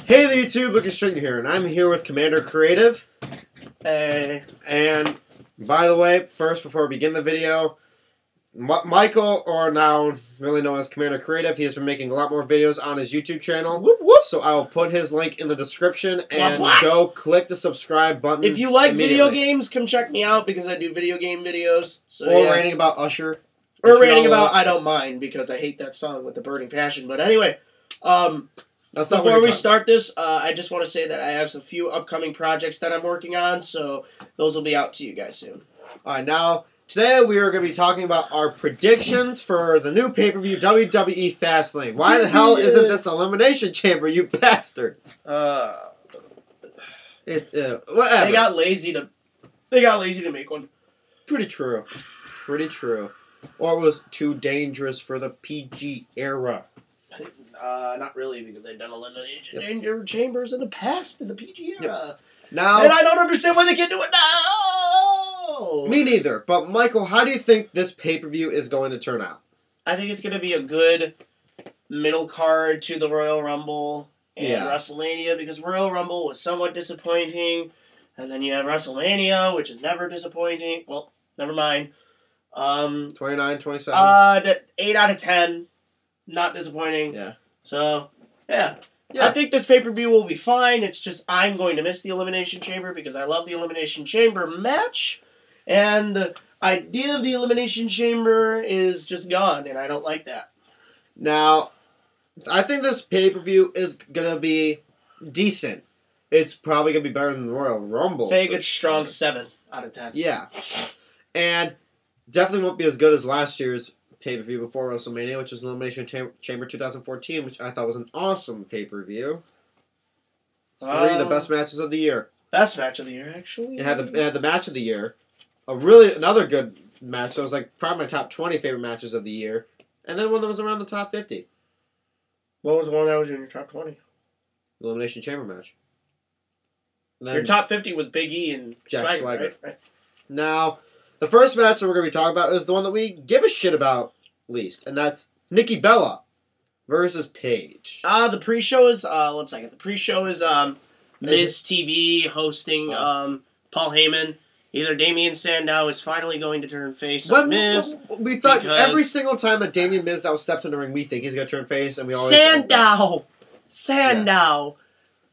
Hey there YouTube, Lucas Stringer here, and I'm here with Commander Creative. Hey. And, by the way, first, before we begin the video, Michael, or now really known as Commander Creative, he has been making a lot more videos on his YouTube channel. Whoop, whoop. So I will put his link in the description, and Whoop, whoop. go click the subscribe button. If you like video games, come check me out because I do video game videos. So, or ranting about Usher. Or ranting about I Don't Mind because I hate that song with a burning passion. But anyway, before we start this, I just want to say that I have a few upcoming projects that I'm working on, so those will be out to you guys soon. Alright, now, today we are going to be talking about our predictions for the new pay-per-view WWE Fast Lane. Why the hell isn't this Elimination Chamber, you bastards? It's, whatever. They got lazy to make one. Pretty true. Pretty true. Or it was too dangerous for the PG era. Not really, because they've done elimination chambers in the past in the PG era. Yep. Now, and I don't understand why they can't do it now. Me neither. But Michael, how do you think this pay-per-view is going to turn out? I think it's going to be a good middle card to the Royal Rumble and WrestleMania, because Royal Rumble was somewhat disappointing, and then you have WrestleMania, which is never disappointing. Well, never mind. 29, 27. 8 out of 10. Not disappointing. Yeah. So, yeah. I think this pay-per-view will be fine. It's just I'm going to miss the Elimination Chamber because I love the Elimination Chamber match. And the idea of the Elimination Chamber is just gone, and I don't like that. Now, I think this pay-per-view is going to be decent. It's probably going to be better than the Royal Rumble. Say a good strong 7 out of 10. Yeah. And definitely won't be as good as last year's pay-per-view before WrestleMania, which was Elimination Chamber 2014, which I thought was an awesome pay-per-view. 3 of the best matches of the year. Best match of the year, actually. It had the match of the year. Another good match. That was like probably my top 20 favorite matches of the year. And then one that was around the top 50. What was the one that was in your top 20? The Elimination Chamber match. Your top 50 was Big E and Jack Swagger. Right? Now, the first match that we're going to be talking about is the one that we give a shit about least, and that's Nikki Bella versus Paige. The pre-show is, one second. The pre-show is Miz TV hosting Paul Heyman. Either Damien Sandow is finally going to turn face on Miz. We thought every single time that Damien Mizdow steps in the ring, we think he's going to turn face, and we always... Sandow!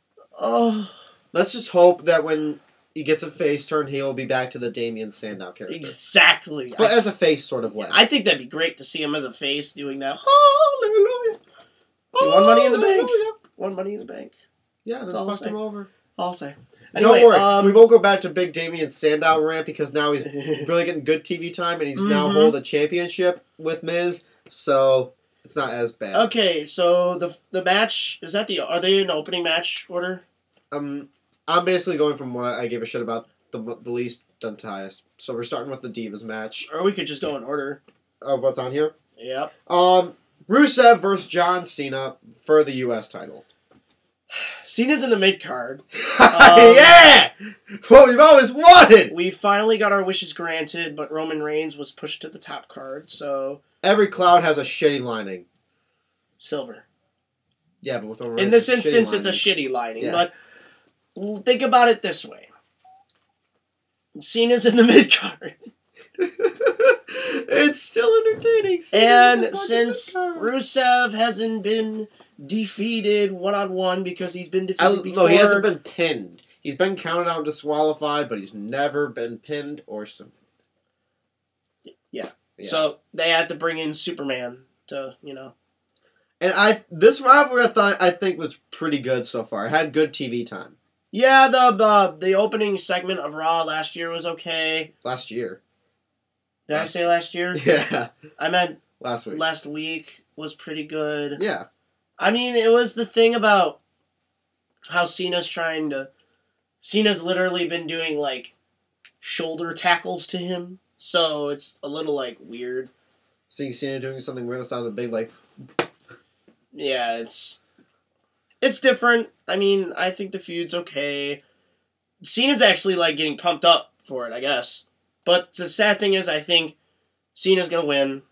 Yeah. Oh... Let's just hope that when he gets a face turn, he'll be back to the Damien Sandow character. Exactly. But as a face sort of way. I think that'd be great to see him as a face doing that. Hallelujah. One Money in the Bank. One Money in the Bank. Yeah, that's fucked him over. I'll say. Anyway, don't worry. We won't go back to big Damien Sandow rant because now he's really getting good TV time and he's now holding a championship with Miz. So it's not as bad. Okay, so the match, are they in opening match order? I'm basically going from what I gave a shit about the least done to highest. So we're starting with the Divas match. Or we could just go in order. Of what's on here? Yep. Rusev versus John Cena for the U.S. title. Cena's in the mid-card. Yeah! What we've always wanted! We finally got our wishes granted, but Roman Reigns was pushed to the top card, so... Every cloud has a shitty lining. Silver. Yeah, but with Roman Reigns, in this instance, it's a shitty lining, but... Think about it this way. Cena's in the mid-card. It's still entertaining. And since Rusev hasn't been defeated one-on-one because he's been defeated before... No, he hasn't been pinned. He's been counted out and disqualified, but he's never been pinned or something. Yeah. So they had to bring in Superman to, And this rivalry I think was pretty good so far. It had good TV time. Yeah, the opening segment of Raw last year was okay. Last year. Did I say last year? Yeah. I meant last week. Last week was pretty good. Yeah. I mean, it was the thing about how Cena's literally been doing, shoulder tackles to him. So it's a little, weird. Seeing Cena doing something weird that sounded big, Yeah, it's different. I mean, I think the feud's okay. Cena's actually, getting pumped up for it, I guess. But the sad thing is, I think Cena's going to win.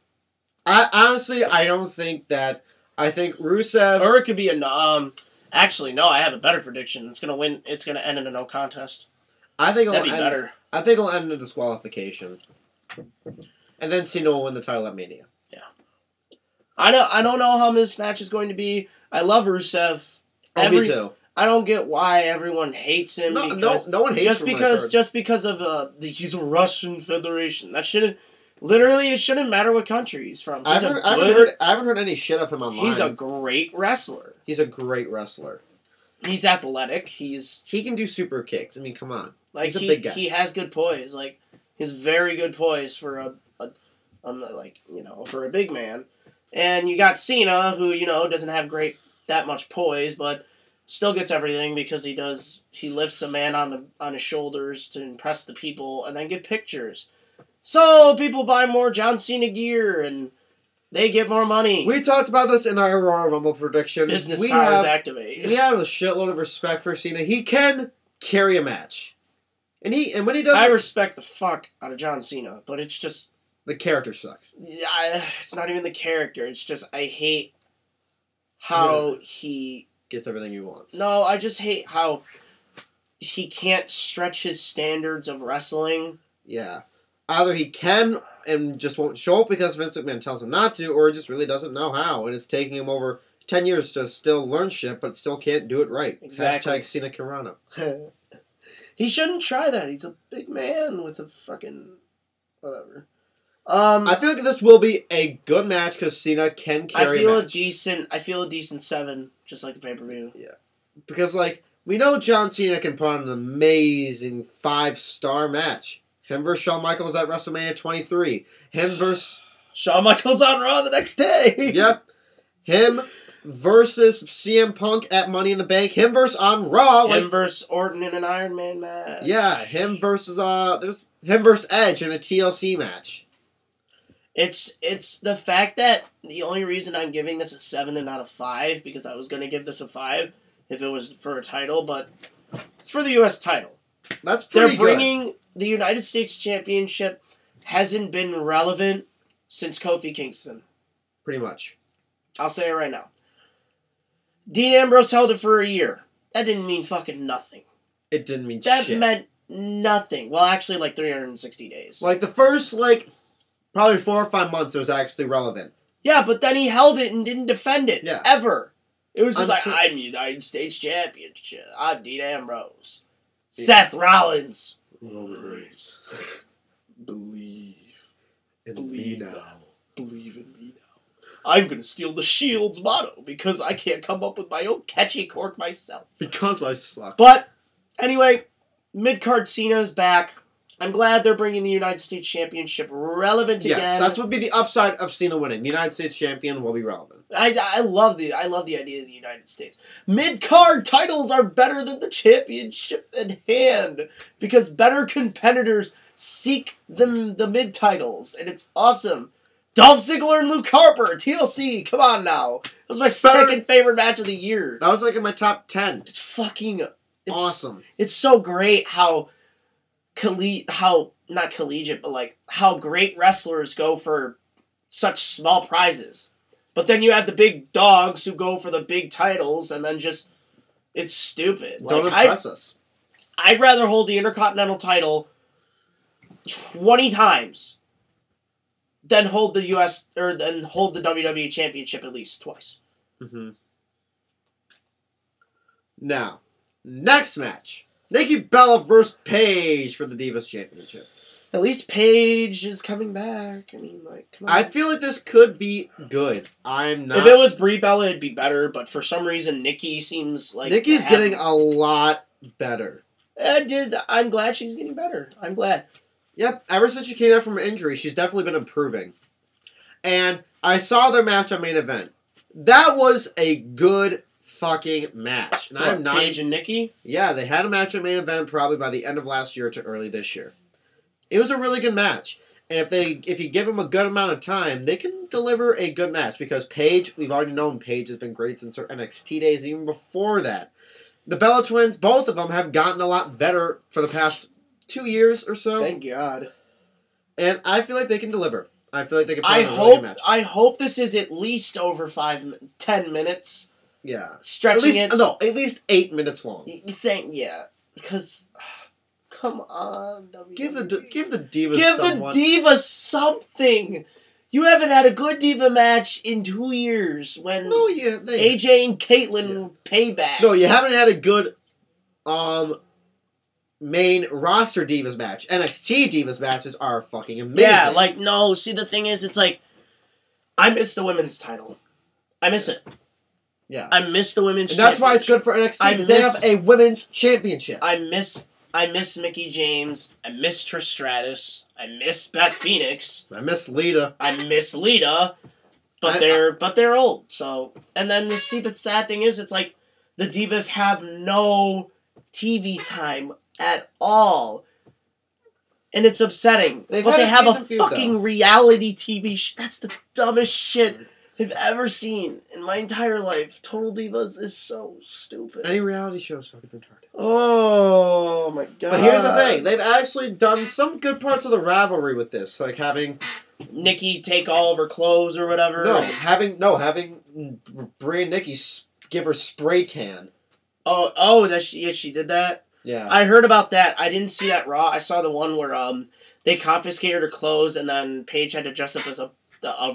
I don't think that. I think Rusev... Or it could be Actually, no, I have a better prediction. It's gonna win. It's gonna end in a no contest. I think That'd be better. I think it'll end in a disqualification, and then Cena will win the title at Mania. Yeah. I don't know how this match is going to be. I love Rusev. Me too. I don't get why everyone hates him. No one hates him. Just because of he's a Russian Federation. That shouldn't. Literally, it shouldn't matter what country he's from. I haven't heard any shit of him online. He's a great wrestler. He's a great wrestler. He's athletic. He can do super kicks. I mean, come on. Like he's a big guy. He has good poise. Like he's very good poise for for a big man. And you got Cena, who doesn't have that much poise, but still gets everything because he lifts a man on his shoulders to impress the people and then get pictures. So people buy more John Cena gear and they get more money. We talked about this in our Royal Rumble prediction. Business powers activate. We have a shitload of respect for Cena. He can carry a match. And when he does, I respect the fuck out of John Cena, but it's just the character sucks. It's not even the character. It's just I hate how he gets everything he wants. No, I just hate how he can't stretch his standards of wrestling. Yeah. Either he can and just won't show up because Vince McMahon tells him not to, or he just really doesn't know how, and it's taking him over 10 years to still learn shit, but still can't do it right. Exactly. Hashtag Cena Carano. He shouldn't try that. He's a big man with a fucking whatever. I feel like this will be a good match because Cena can carry a match. I feel a decent 7, just like the pay-per-view. Yeah. Because, we know John Cena can put on an amazing 5-star match. Him versus Shawn Michaels at WrestleMania 23. Him versus Shawn Michaels on Raw the next day. Yep. Him versus CM Punk at Money in the Bank. Him versus on Raw. Him versus Orton in an Iron Man match. Yeah. Him versus him versus Edge in a TLC match. It's the fact that the only reason I'm giving this a 7 and not a 5 because I was going to give this a 5 if it was for a title, but it's for the U.S. title. That's pretty good. They're bringing the United States Championship hasn't been relevant since Kofi Kingston. Pretty much. I'll say it right now. Dean Ambrose held it for a year. That didn't mean fucking nothing. It didn't mean shit. That meant nothing. Well, actually, 360 days. The first, probably 4 or 5 months it was actually relevant. Yeah, but then he held it and didn't defend it. Yeah. Ever. It was just I'm United States Champion. I'm Dean Ambrose. Yeah. Seth Rollins. Roman Reigns. Believe in me now. Believe in me now. I'm going to steal the Shield's motto because I can't come up with my own catchy cork myself. Because I suck. But, anyway, mid-card Cena's back. I'm glad they're bringing the United States Championship relevant again. Yes, that's what would be the upside of Cena winning. The United States Champion will be relevant. I love the idea of the United States. Mid-card titles are better than the championship in hand because better competitors seek the mid-titles, and it's awesome. Dolph Ziggler and Luke Harper, TLC, come on now. That was my second favorite match of the year. That was in my top 10. It's fucking awesome. It's so great how not collegiate, but how great wrestlers go for such small prizes. But then you have the big dogs who go for the big titles, and then it's stupid. Don't impress us. I'd rather hold the Intercontinental title 20 times than hold the hold the WWE Championship at least twice. Mm-hmm. Now, next match. Nikki Bella versus Paige for the Divas Championship. At least Paige is coming back. I mean, come on. I feel like this could be good. I'm not. If it was Brie Bella, it'd be better. But for some reason, Nikki seems like Nikki's getting a lot better. I'm glad she's getting better. I'm glad. Yep. Ever since she came back from her injury, she's definitely been improving. And I saw their match on Main Event. That was a good fucking match. And I'm not. Paige and Nikki? Yeah, they had a match on Main Event probably by the end of last year to early this year. It was a really good match. And if you give them a good amount of time, they can deliver a good match. Because Paige, we've already known Paige has been great since her NXT days, even before that. The Bella Twins, both of them, have gotten a lot better for the past 2 years or so. Thank God. And I feel like they can deliver. I feel like they can put on a really good match. I hope this is at least over 10 minutes. Yeah. Stretching it. No, at least 8 minutes long. You think, yeah. Because, come on, WWE. Give the Divas Give the Divas something. You haven't had a good Diva match in 2 years when AJ and Caitlyn payback. No, you haven't had a good main roster Divas match. NXT Divas matches are fucking amazing. Yeah, like, no, see, the thing is, it's like, I miss the women's title. I miss it. Yeah. I miss the women's championship. That's why it's good for NXT, because they have a women's championship. I miss Mickie James. I miss Trish Stratus. I miss Beth Phoenix. I miss Lita. But they're old. So, and then the sad thing is, it's like the Divas have no TV time at all, and it's upsetting. They have a fucking reality TV. That's the dumbest shit I've ever seen in my entire life. Total Divas is so stupid. Any reality show is fucking retarded. Oh my god. But here's the thing. They've actually done some good parts of the rivalry with this. Like having Nikki take all of her clothes or whatever. Having Brie and Nikki give her spray tan. She did that? Yeah. I heard about that. I didn't see that Raw. I saw the one where they confiscated her clothes and then Paige had to dress up as a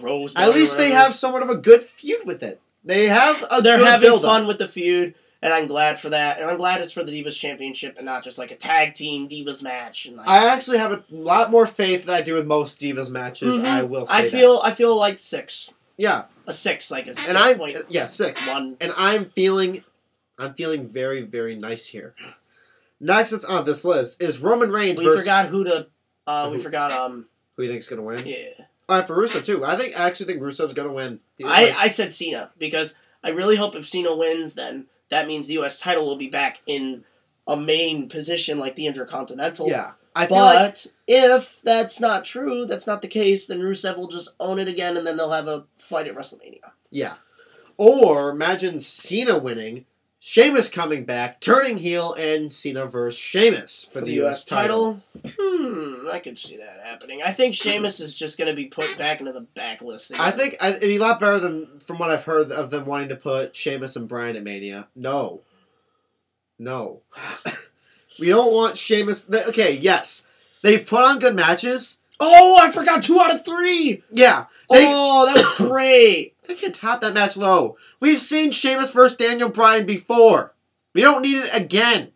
rose. At least they have somewhat of a good feud with it. They're having fun with the feud. And I'm glad for that. And I'm glad it's for the Divas Championship and not just like a tag team Divas match. And I actually have a lot more faith than I do with most Divas matches. Mm-hmm. I will say I feel like 6. Yeah. A 6, like a 6. 6. 1. And I'm feeling very, very nice here. Next that's on this list is Roman Reigns We forgot who you think's gonna win? Yeah. For Rusev too. I actually think Rusev's gonna win. I said Cena because I really hope if Cena wins, then that means the U.S. title will be back in a main position like the Intercontinental. Yeah. But if that's not true, that's not the case, then Rusev will just own it again and then they'll have a fight at WrestleMania. Yeah. Or imagine Cena winning, Sheamus coming back, turning heel, and Cena versus Sheamus for the U.S. title. I could see that happening. I think Sheamus is just going to be put back into the backlist again. I think it'd be a lot better than from what I've heard of them wanting to put Sheamus and Bryan at Mania. No. We don't want Sheamus. Okay, yes. They've put on good matches. Oh, I forgot 2 out of 3. Yeah. That was great. They can top that match low. We've seen Sheamus versus Daniel Bryan before. We don't need it again.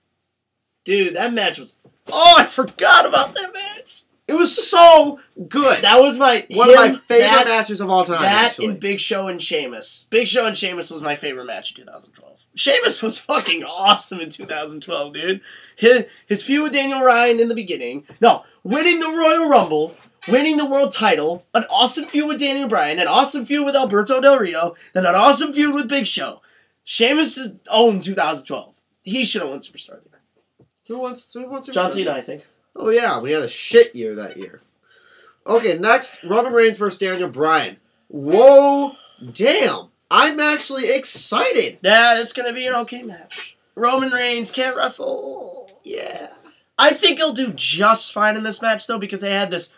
Dude, that match was... Oh, I forgot about that match. It was so good. That was one of my favorite matches of all time. And Big Show and Sheamus. Big Show and Sheamus was my favorite match in 2012. Sheamus was fucking awesome in 2012, dude. His feud with Daniel Bryan in the beginning. No, winning the Royal Rumble, winning the world title, an awesome feud with Daniel Bryan, an awesome feud with Alberto Del Rio, then an awesome feud with Big Show. Sheamus owned 2012. He should have won Superstar there. Who wants Superstar? John Cena, I think. Oh yeah, we had a shit year that year. Okay, next, Roman Reigns versus Daniel Bryan. Whoa, damn. I'm actually excited. Yeah, it's going to be an okay match. Roman Reigns can't wrestle. Yeah. I think he'll do just fine in this match, though, because they had this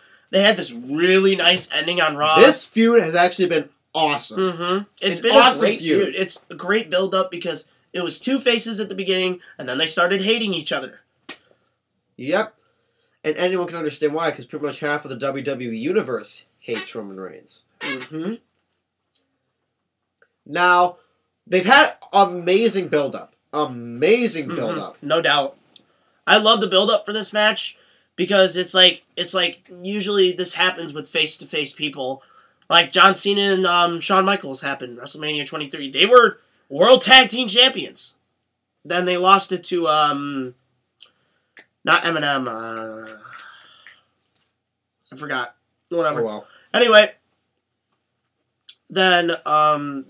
really nice ending on Raw. This feud has actually been awesome. Mm-hmm. It's been awesome a great feud. It's a great build-up because it was 2 faces at the beginning, and then they started hating each other. Yep. And anyone can understand why, because pretty much half of the WWE Universe hates Roman Reigns. Mm-hmm. Now, they've had amazing build-up. Amazing build-up. Mm-hmm. No doubt. I love the build-up for this match because it's like usually this happens with face-to-face people. Like John Cena and Shawn Michaels happened WrestleMania 23. They were World Tag Team Champions. Then they lost it to not Eminem. I forgot. Whatever. Oh, well. Anyway, then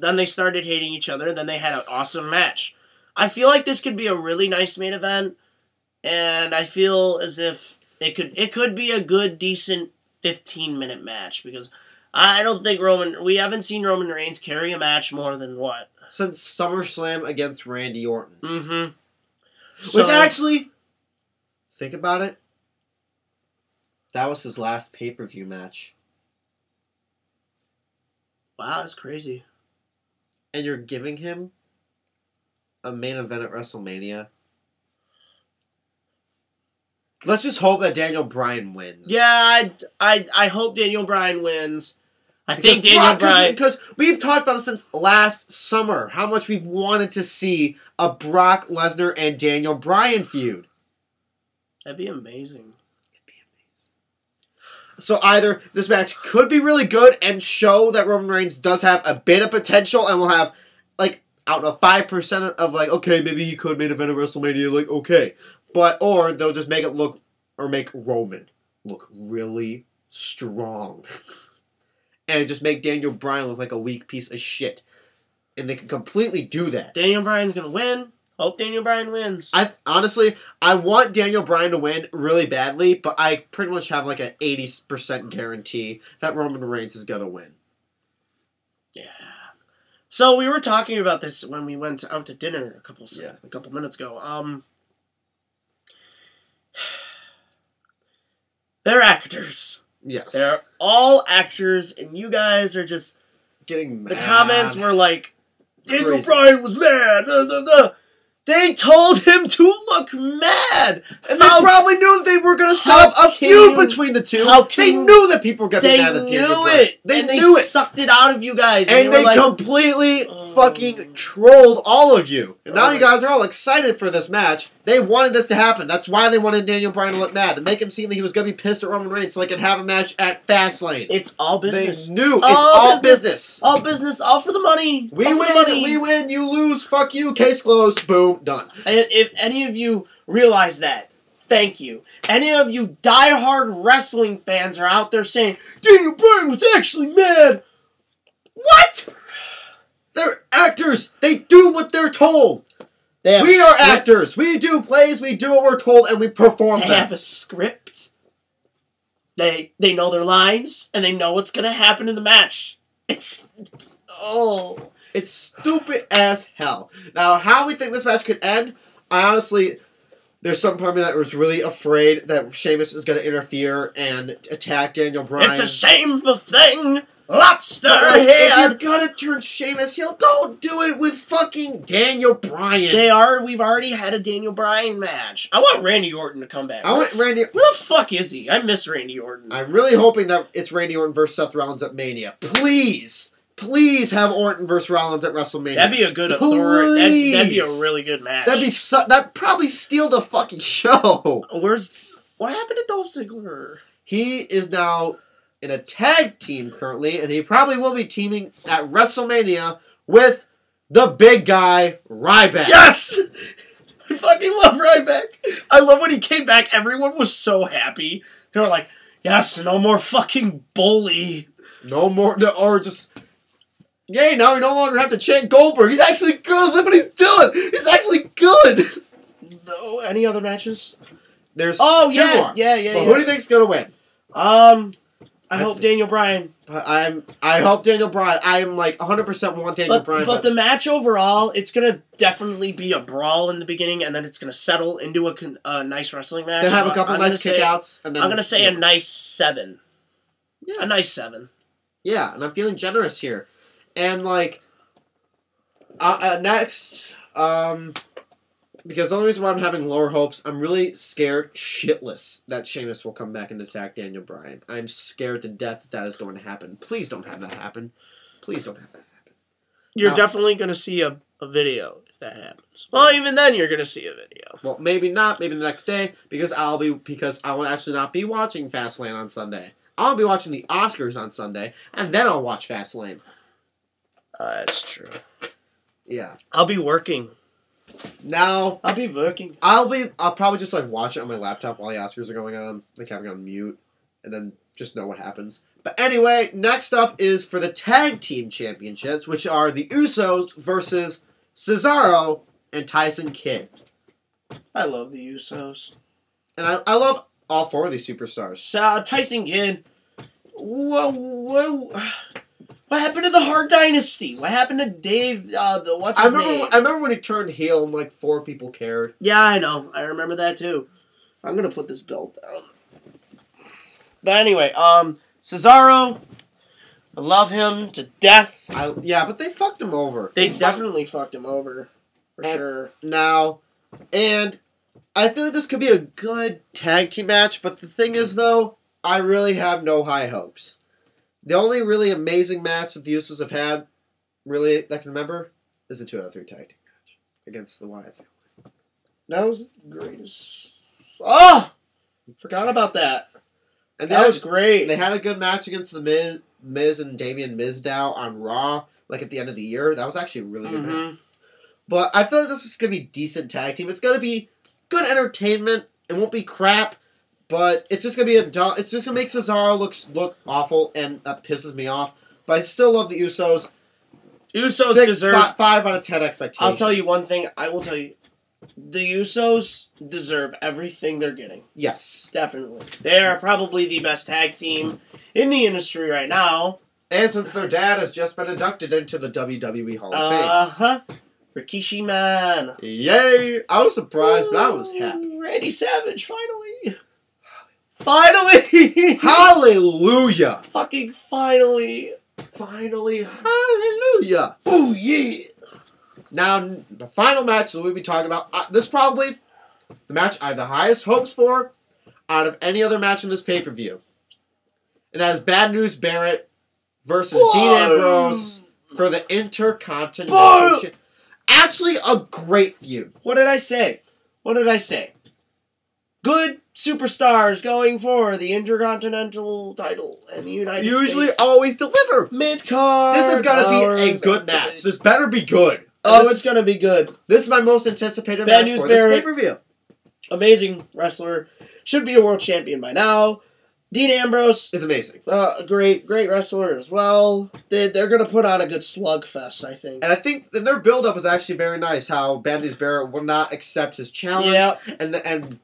they started hating each other. Then they had an awesome match. I feel like this could be a really nice main event, and I feel as if it could be a good, decent 15-minute match because I don't think we haven't seen Roman Reigns carry a match more than what? Since SummerSlam against Randy Orton. Mm-hmm. Which actually, think about it, that was his last pay-per-view match. Wow, that's crazy. And you're giving him a main event at WrestleMania. Let's just hope that Daniel Bryan wins. Yeah, I hope Daniel Bryan wins. I think Daniel Bryan... Because we've talked about this since last summer, how much we've wanted to see a Brock Lesnar and Daniel Bryan feud. That'd be amazing. So either this match could be really good and show that Roman Reigns does have a bit of potential and will have, like, I don't know, 5% of, like, okay, maybe he could main event at WrestleMania, like, okay. Or they'll just make it look, or make Roman look really strong. And just make Daniel Bryan look like a weak piece of shit. And they can completely do that. Daniel Bryan's going to win. Hope Daniel Bryan wins. Honestly, I want Daniel Bryan to win really badly, but I pretty much have like an 80% guarantee that Roman Reigns is going to win. Yeah. So we were talking about this when we went out to dinner a couple minutes ago. They're actors. Yes. They're all actors, and you guys are just getting mad. The comments were like, Daniel Bryan was mad. They told him to look mad. And they probably knew they were going to set up a feud between the two. They knew that people were going to be mad at Daniel Bryan. They knew it. They sucked it out of you guys. And they completely fucking trolled all of you. And now you guys are all excited for this match. They wanted this to happen. That's why they wanted Daniel Bryan to look mad. To make him seem that he was going to be pissed at Roman Reigns so they could have a match at Fast Lane. It's all business. They knew. It's all business. All business. All for the money. We win. You lose. Fuck you. Case closed. Boom. Done. If any of you realize that, thank you. Any of you diehard wrestling fans are out there saying, Daniel Bryan was actually mad. What? They're actors. They do what they're told. We are actors. We do plays. We do what we're told, and we perform them. They have a script. They know their lines, and they know what's going to happen in the match. It's stupid as hell. Now, how we think this match could end, I honestly, there's some part of me that was really afraid that Sheamus is going to interfere and attack Daniel Bryan. It's a shameful thing. Lobster head. head. If you're gonna turn Sheamus heel, don't do it with fucking Daniel Bryan. We've already had a Daniel Bryan match. I want Randy Orton to come back. Where the fuck is he? I miss Randy Orton. I'm really hoping that it's Randy Orton versus Seth Rollins at Mania. Please have Orton versus Rollins at WrestleMania. That'd be a good authority. That'd be a really good match. That'd probably steal the fucking show. What happened to Dolph Ziggler? He is now in a tag team currently, and he probably will be teaming at WrestleMania with the big guy, Ryback. Yes! I fucking love Ryback. I love when he came back, everyone was so happy. They were like, yes, no more fucking bully. No more, or just, yay, now we no longer have to chant Goldberg. He's actually good. Look what he's doing. He's actually good. No, any other matches? There's two more. Yeah. But who do you think's going to win? I hope Daniel Bryan. I hope Daniel Bryan. I'm like 100% want Daniel Bryan. But the match overall, it's gonna definitely be a brawl in the beginning, and then it's gonna settle into a nice wrestling match. Then have a couple nice kickouts. I'm gonna say a nice 7. Yeah. A nice 7. Yeah, and I'm feeling generous here. And like next, because the only reason why I'm having lower hopes, I'm really scared shitless that Sheamus will come back and attack Daniel Bryan. I'm scared to death that is going to happen. Please don't have that happen. Please don't have that happen. You're definitely going to see a video if that happens. Well, even then you're going to see a video. Well, maybe not. Maybe the next day, because I will actually not be watching Fast Lane on Sunday. I'll be watching the Oscars on Sunday, and then I'll watch Fast Lane. That's true. Yeah. I'll be working. Now I'll be working. I'll probably just like watch it on my laptop while the Oscars are going on, like having it on mute, and then just know what happens. But anyway, next up is for the tag team championships, which are the Usos versus Cesaro and Tyson Kidd. I love the Usos, and I love all 4 of these superstars. Tyson Kidd. Whoa. What happened to the Hart Dynasty? What happened to Dave? What's his name? I remember when he turned heel and like 4 people cared. Yeah, I know. I remember that too. I'm gonna put this belt down. But anyway, Cesaro, I love him to death. Yeah, but they fucked him over. They definitely fucked him over. For sure. Now, and I feel like this could be a good tag team match, but the thing is, though, I really have no high hopes. The only really amazing match that the Usos have had, really, that I can remember, is the 2 out of 3 tag team match against the Wyatt family. That was the greatest. Oh! Forgot about that. And that was great. They had a good match against the Miz and Damian Mizdow on Raw, like at the end of the year. That was actually a really good match. But I feel like this is going to be a decent tag team. It's going to be good entertainment. It won't be crap, but it's just going to be it's just going to make Cesaro look awful, and that pisses me off. But I still love the Usos. Usos deserve 5 out of 10 expectations. I'll tell you one thing. I will tell you. The Usos deserve everything they're getting. Yes. Definitely. They are probably the best tag team in the industry right now. And since their dad has just been inducted into the WWE Hall of Fame. Uh-huh. Rikishi Man. Yay! I was surprised, but I was happy. Randy Savage, finally. Finally! Hallelujah! Fucking finally. Finally, hallelujah! Oh, yeah! Now, the final match that we'll be talking about, this is probably the match I have the highest hopes for out of any other match in this pay-per-view. And that is Bad News Barrett versus Dean Ambrose for the Intercontinental. Actually, a great feud. What did I say? Good superstars going for the Intercontinental title and the United States. Usually always deliver. Mid-card. This is going to be a good match. This better be good. Oh, it's going to be good. This is my most anticipated match for this pay-per-view. Amazing wrestler. Should be a world champion by now. Dean Ambrose is amazing. Great wrestler as well. They're going to put on a good slugfest, I think. And I think their build-up was actually very nice. How Bad News Barrett will not accept his challenge and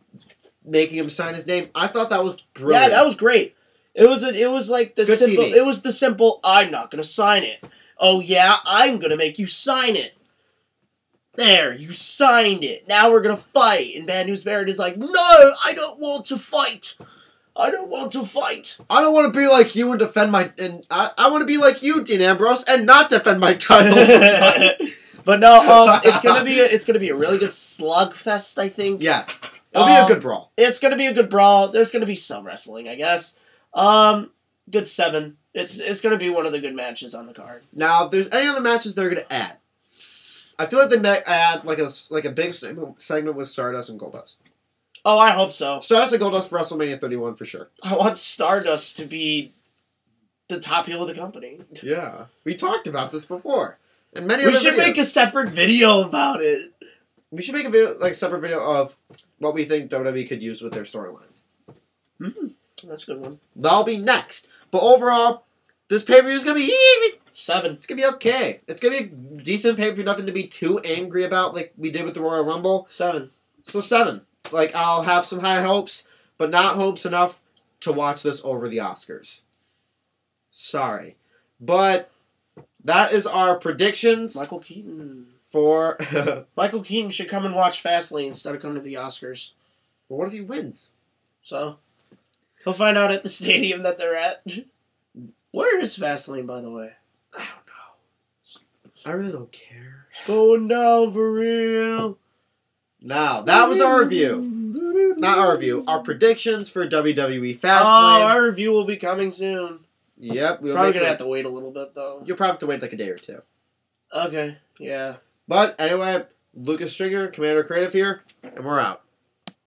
making him sign his name. I thought that was brilliant. Yeah, that was great. It was like the good simple. TV. It was the simple. I'm not going to sign it. Oh yeah, I'm going to make you sign it. There, you signed it. Now we're going to fight. And Bad News Barrett is like, no, I don't want to fight. I don't want to be like you and defend my... And I want to be like you, Dean Ambrose, and not defend my title. But no, it's gonna be a really good slugfest, I think. Yes. It'll be a good brawl. It's going to be a good brawl. There's going to be some wrestling, I guess. Good 7. It's going to be one of the good matches on the card. Now, if there's any other matches they're going to add, I feel like they may add like a big segment with Stardust and Goldust. Oh, I hope so. Stardust and Goldust for WrestleMania 31 for sure. I want Stardust to be the top heel of the company. Yeah. We talked about this before. And we should make a separate video about it. We should make a separate video of what we think WWE could use with their storylines. That's a good one. That'll be next. But overall, this pay-per-view is going to be 7. It's going to be okay. It's going to be a decent pay-per-view, nothing to be too angry about like we did with the Royal Rumble. 7. So 7. Like, I'll have some high hopes, but not hopes enough to watch this over the Oscars. Sorry. But that is our predictions. Michael Keaton. For... Michael Keaton should come and watch Fast Lane instead of coming to the Oscars. Well, what if he wins? So, he'll find out at the stadium that they're at. Where is Fast Lane, by the way? I don't know. I really don't care. It's going down for real. Now, that was our review. Not our review. Our predictions for WWE Fast Lane. Our review will be coming soon. Yep. We'll probably going to have to wait a little bit, though. You'll probably have to wait like a day or two. Okay. Yeah. But, anyway, Lucas Stringer, Commander Creative here, and we're out.